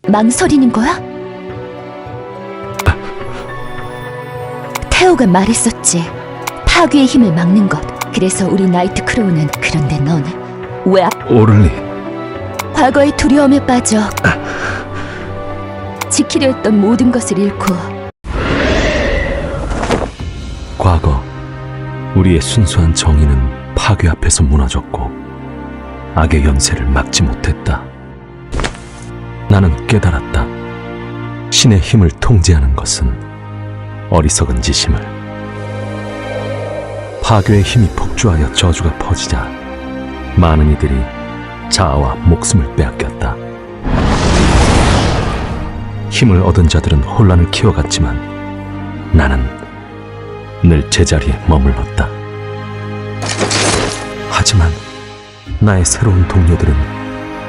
망설이는 거야? 태오가 말했었지. 파괴의 힘을 막는 것. 그래서 우리 나이트 크로우는. 그런데 너는 왜 오를리, 과거의 두려움에 빠져 지키려 했던 모든 것을 잃고. 과거 우리의 순수한 정의는 파괴 앞에서 무너졌고 악의 연쇄를 막지 못했다. 나는 깨달았다. 신의 힘을 통제하는 것은 어리석은 짓임을. 파괴의 힘이 폭주하여 저주가 퍼지자 많은 이들이 자아와 목숨을 빼앗겼다. 힘을 얻은 자들은 혼란을 키워갔지만 나는 늘 제자리에 머물렀다. 하지만 나의 새로운 동료들은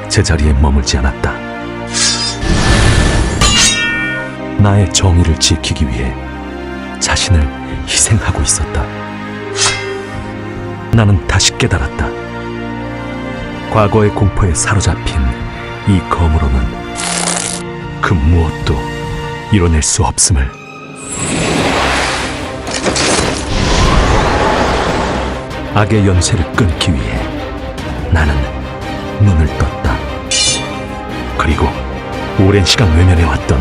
제자리에 머물지 않았다. 나의 정의를 지키기 위해 자신을 희생하고 있었다. 나는 다시 깨달았다. 과거의 공포에 사로잡힌 이 검으로는 그 무엇도 이뤄낼 수 없음을. 악의 연쇄를 끊기 위해 나는 눈을 떴다. 그리고 오랜 시간 외면해왔던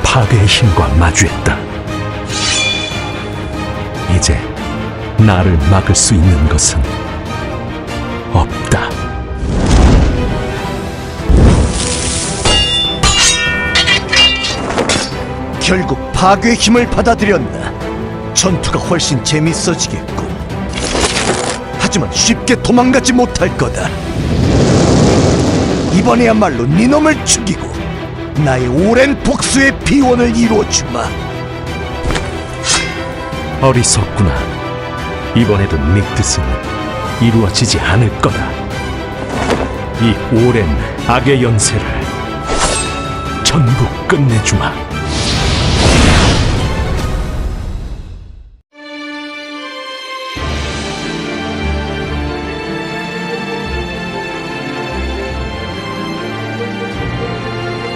파괴의 힘과 마주했다. 이제 나를 막을 수 있는 것은 없다. 결국 파괴의 힘을 받아들였나. 전투가 훨씬 재밌어지겠군. 하지만 쉽게 도망가지 못할 거다. 이번에야말로 네 놈을 죽이고 나의 오랜 복수의 비원을 이루어주마. 어리석구나. 이번에도 네 뜻은 이루어지지 않을 거다. 이 오랜 악의 연쇄를 전부 끝내주마.